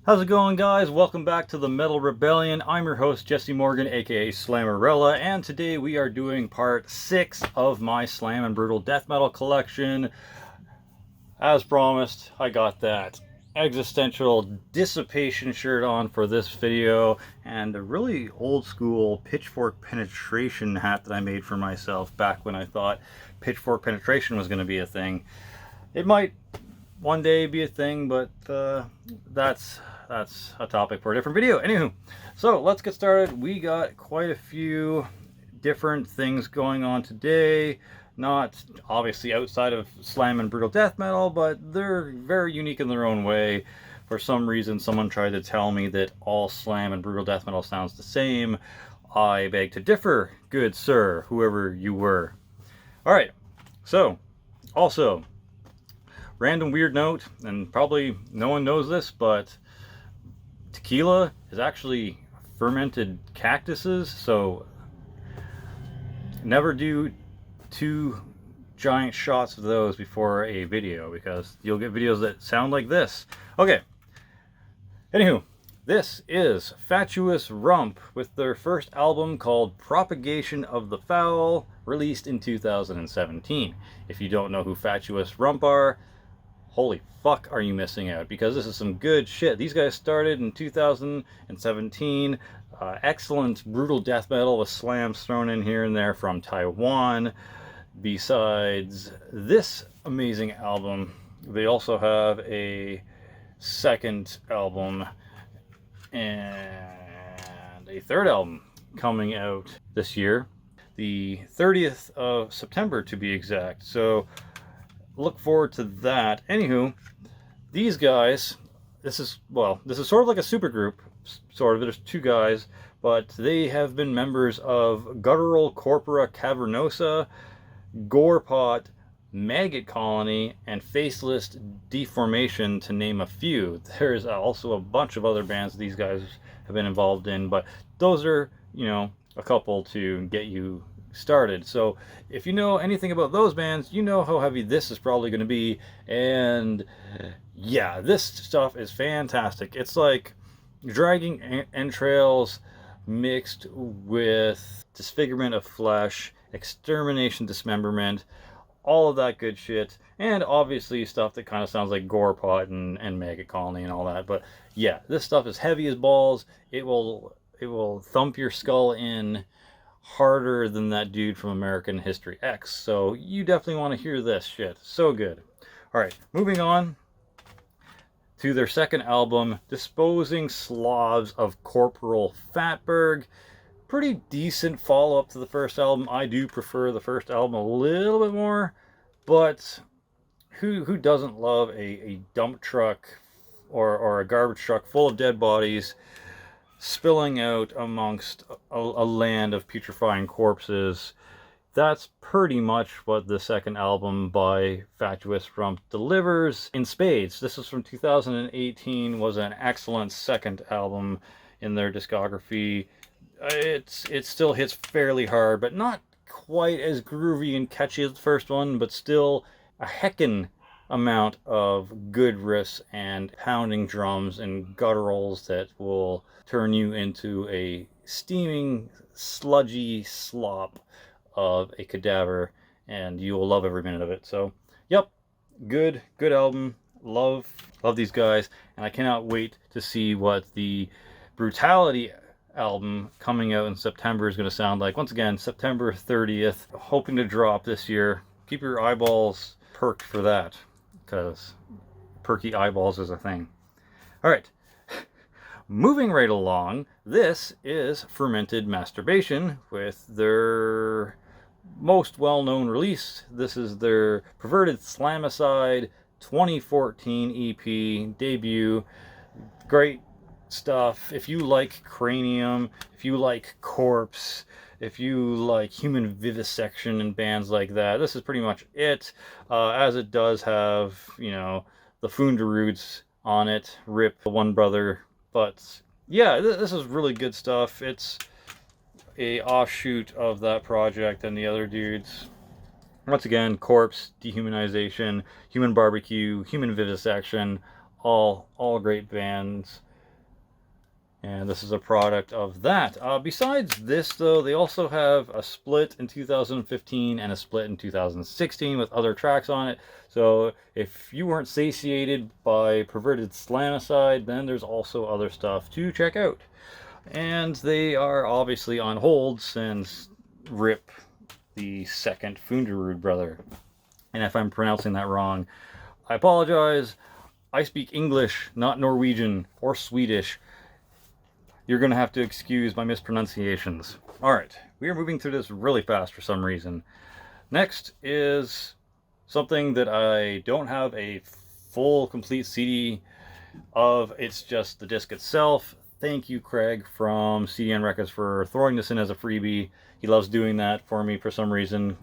How's it going, guys? Welcome back to the Metal Rebellion. I'm your host, Jesse Morgan, aka Slammerella, and today we are doing part 6 of my Slam and Brutal Death Metal collection. As promised, I got that existential dissipation shirt on for this video, and a really old school pitchfork penetration hat that I made for myself back when I thought pitchfork penetration was going to be a thing. It might one day be a thing, but that's a topic for a different video. Anywho, so let's get started. We got quite a few different things going on today. Not obviously outside of Slam and Brutal Death Metal, but they're very unique in their own way. For some reason, someone tried to tell me that all Slam and Brutal Death Metal sounds the same. I beg to differ, good sir, whoever you were. Alright, so, also, random weird note, and probably no one knows this, but tequila is actually fermented cactuses, so never do 2 giant shots of those before a video, because you'll get videos that sound like this. Okay, anywho, this is Fatuous Rump with their first album called Propagation of the Foul, released in 2017. If you don't know who Fatuous Rump are, holy fuck are you missing out, because this is some good shit. These guys started in 2017. Excellent brutal death metal with slams thrown in here and there from Taiwan. Besides this amazing album, they also have a second album and a third album coming out this year, the 30th of September to be exact. So look forward to that. Anywho, these guys, this is sort of like a super group, sort of. There's 2 guys, but they have been members of Guttural Corpora Cavernosa, Gorepot, Maggot Colony, and Faceless Deformation, to name a few. There's also a bunch of other bands these guys have been involved in, but those are, you know, a couple to get you started. So if you know anything about those bands, you know how heavy this is probably going to be. And yeah, this stuff is fantastic. It's like dragging entrails mixed with disfigurement of flesh, extermination, dismemberment, all of that good shit, and obviously stuff that kind of sounds like Gorepot and Maggot Colony and all that. But yeah, this stuff is heavy as balls. It will thump your skull in harder than that dude from American History X. So you definitely want to hear this shit. So good. Alright, moving on to their second album, Disposing Slobs of Corporal Fatberg. Pretty decent follow-up to the first album. I do prefer the first album a little bit more, but who doesn't love a dump truck or a garbage truck full of dead bodies spilling out amongst a land of putrefying corpses? That's pretty much what the second album by Fatuous Rump delivers in spades. This is from 2018, was an excellent second album in their discography. It still hits fairly hard, but not quite as groovy and catchy as the first one, but still a heckin' amount of good riffs and pounding drums and gutturals that will turn you into a steaming, sludgy slop of a cadaver, and you will love every minute of it. So, yep, good album. Love these guys, and I cannot wait to see what the Brutality album coming out in September is going to sound like. Once again, September 30th, hoping to drop this year. Keep your eyeballs perked for that, because perky eyeballs is a thing. Alright, moving right along, this is Fermentation Masturbation with their most well-known release. This is their Perverted Slamicide 2014 EP debut. Great stuff. If you like cranium, if you like corpse, if you like human vivisection and bands like that, this is pretty much it. As it does have, you know, the Funderoods on it, rip one brother. But yeah, this is really good stuff. It's a offshoot of that project and the other dudes. Once again, corpse, dehumanization, human barbecue, human vivisection, all great bands. And this is a product of that. Besides this, though, they also have a split in 2015 and a split in 2016 with other tracks on it. So if you weren't satiated by perverted slamicide, then there's also other stuff to check out. And they are obviously on hold since RIP, the second Funderud brother. And if I'm pronouncing that wrong, I apologize. I speak English, not Norwegian or Swedish. You're going to have to excuse my mispronunciations. Alright, we are moving through this really fast for some reason. Next is something that I don't have a full, complete CD of. It's just the disc itself. Thank you, Craig from CDN Records, for throwing this in as a freebie. He loves doing that for me for some reason.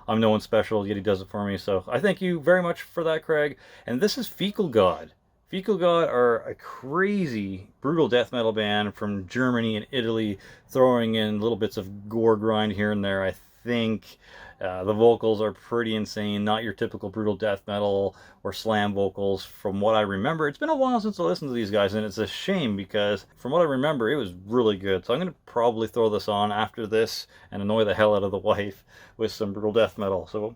I'm no one special, yet he does it for me. So I thank you very much for that, Craig. And this is Fecal God. Fecal God are a crazy brutal death metal band from Germany and Italy, throwing in little bits of gore grind here and there. I think the vocals are pretty insane, not your typical brutal death metal or slam vocals from what I remember. It's been a while since I listened to these guys, and it's a shame because from what I remember, it was really good. So I'm going to probably throw this on after this and annoy the hell out of the wife with some brutal death metal. So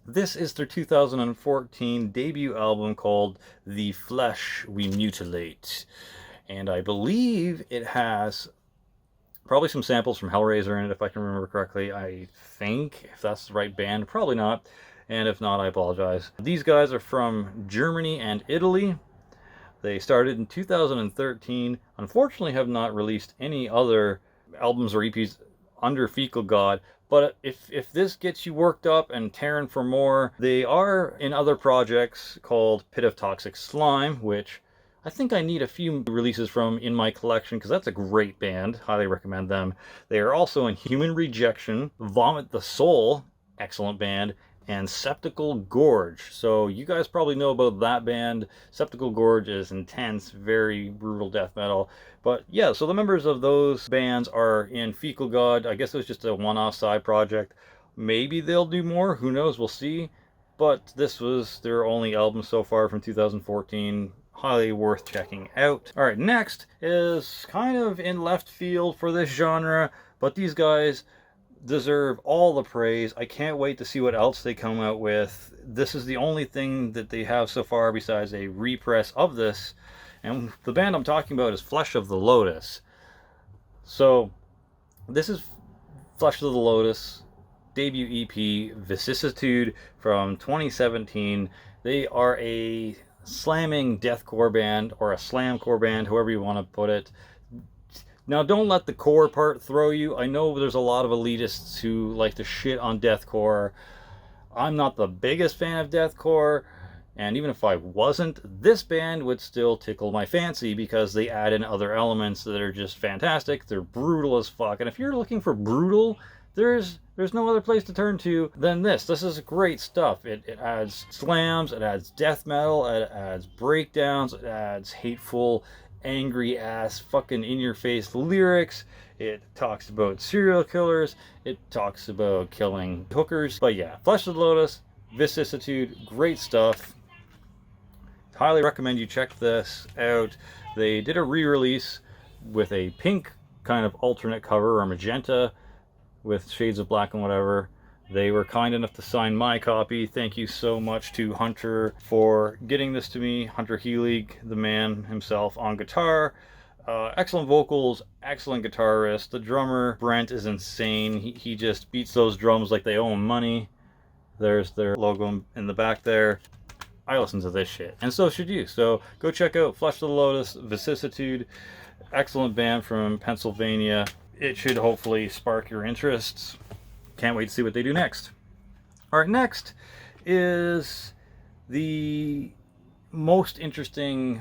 this is their 2014 debut album called The Flesh We Mutilate. And I believe it has probably some samples from Hellraiser in it, if I can remember correctly. I think, if that's the right band, probably not. And if not, I apologize. These guys are from Germany and Italy. They started in 2013. Unfortunately, have not released any other albums or EPs under Fecal God. But if this gets you worked up and tearing for more, they are in other projects called Pit of Toxic Slime, which I think I need a few releases from in my collection because that's a great band. Highly recommend them. They are also in Human Rejection, Vomit the Soul, excellent band, and Septical Gorge. So you guys probably know about that band. Septical Gorge is intense, very brutal death metal. But yeah, so the members of those bands are in Fecal God. I guess it was just a one-off side project. Maybe they'll do more, who knows, we'll see. But this was their only album so far from 2014. Highly worth checking out. Alright, next is kind of in left field for this genre, but these guys deserve all the praise. I can't wait to see what else they come out with. This is the only thing that they have so far besides a repress of this, and the band I'm talking about is Flesh of the Lotus. So this is Flesh of the Lotus debut EP, Vicissitude, from 2017. They are a slamming deathcore band, or a slamcore band, however you want to put it. Now, don't let the core part throw you. I know there's a lot of elitists who like to shit on deathcore. I'm not the biggest fan of deathcore, and even if I wasn't, this band would still tickle my fancy because they add in other elements that are just fantastic. They're brutal as fuck, and if you're looking for brutal, there's no other place to turn to than this. This is great stuff. It adds slams, it adds death metal, it adds breakdowns, it adds hateful, angry ass fucking in your face lyrics. It talks about serial killers, it talks about killing hookers. But yeah, Flesh of the Lotus, Vicissitude, great stuff. Highly recommend you check this out. They did a re-release with a pink kind of alternate cover, or magenta with shades of black and whatever. They were kind enough to sign my copy. Thank you so much to Hunter for getting this to me. Hunter Healy, the man himself, on guitar. Excellent vocals, excellent guitarist. The drummer, Brent, is insane. He just beats those drums like they owe him money. There's their logo in the back there. I listen to this shit, and so should you. So go check out Flesh of the Lotus, Vicissitude. Excellent band from Pennsylvania. It should hopefully spark your interests. Can't wait to see what they do next. Alright, next is the most interesting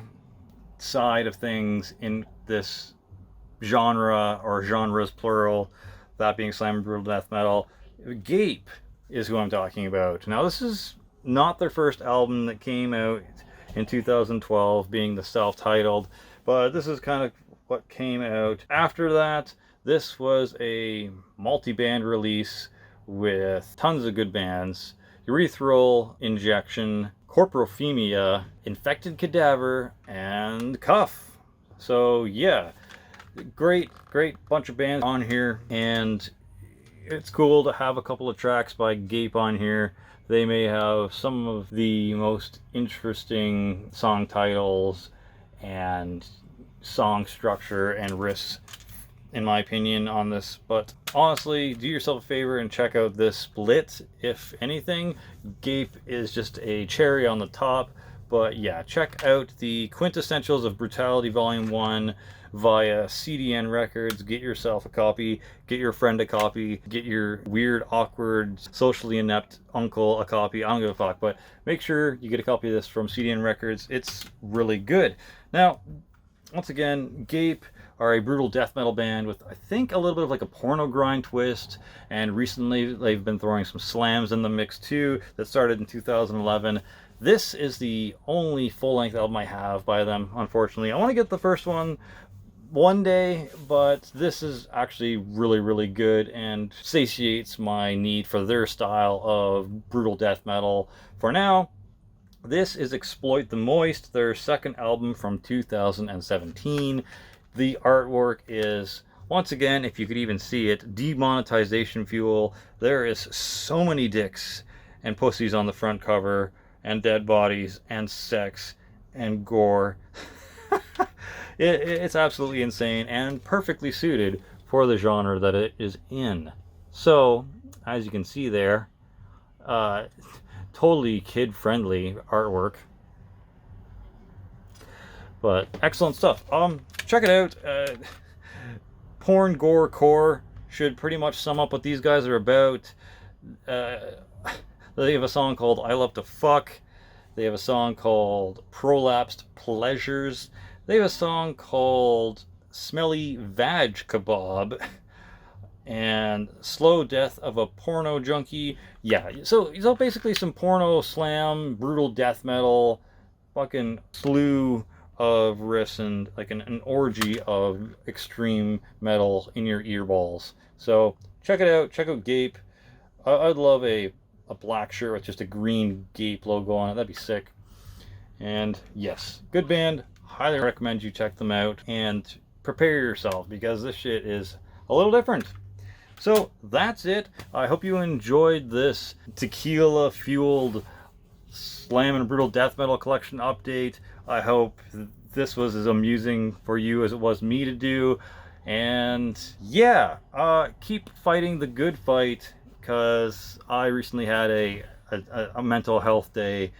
side of things in this genre, or genres plural, that being slam and brutal death metal. Gape is who I'm talking about. Now, this is not their first album that came out in 2012, being the self-titled, but this is kind of what came out after that. This was a multi-band release with tons of good bands. Urethral Injection, Corporophilia, Infected Cadaver, and Cuff. So yeah, great bunch of bands on here, and it's cool to have a couple of tracks by Gape on here. They may have some of the most interesting song titles and song structure and riffs, in my opinion, on this. But honestly, do yourself a favor and check out this split. If anything, Gape is just a cherry on the top. But yeah, check out the Quintessentials of Brutality Volume 1 via CDN Records. Get yourself a copy, get your friend a copy, get your weird, awkward, socially inept uncle a copy. I don't give a fuck, but make sure you get a copy of this from CDN Records. It's really good. Now, once again, Gape are a brutal death metal band with, I think, a little bit of like a porno grind twist, and recently they've been throwing some slams in the mix too that started in 2011. This is the only full-length album I have by them, unfortunately. I want to get the first one day, but this is actually really good and satiates my need for their style of brutal death metal. For now, this is Exploit the Moist, their second album from 2017. The artwork is, once again, if you could even see it, demonetization fuel. There is so many dicks and pussies on the front cover, and dead bodies, and sex, and gore. It's absolutely insane, and perfectly suited for the genre that it is in. So, as you can see there, totally kid-friendly artwork. But excellent stuff. Check it out. Porn, gore, core should pretty much sum up what these guys are about. They have a song called I Love to Fuck. They have a song called Prolapsed Pleasures. They have a song called Smelly Vag Kebab. And Slow Death of a Porno Junkie. Yeah, so basically some porno slam, brutal death metal, fucking slew of riffs, and like an orgy of extreme metal in your earballs. So check it out. Check out Gape. I'd love a black shirt with just a green Gape logo on it. That'd be sick. And yes, good band. Highly recommend you check them out and prepare yourself, because this shit is a little different. So that's it. I hope you enjoyed this tequila fueled slam and brutal death metal collection update. I hope this was as amusing for you as it was me to do. And yeah, keep fighting the good fight, because I recently had a mental health day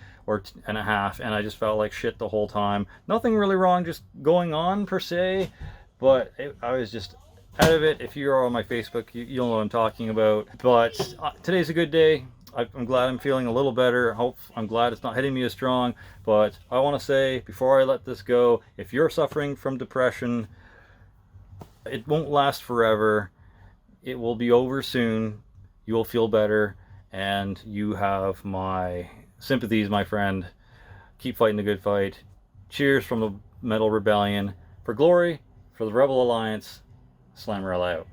and a half, and I just felt like shit the whole time. Nothing really wrong just going on per se, but I was just out of it. If you're on my Facebook, you'll know what I'm talking about. But today's a good day. I'm glad I'm feeling a little better. I'm glad it's not hitting me as strong. But I want to say, before I let this go, if you're suffering from depression, it won't last forever. It will be over soon. You will feel better, and you have my sympathies, my friend. Keep fighting the good fight. Cheers from the Metal Rebellion. For glory, for the Rebel Alliance, Slammerella out.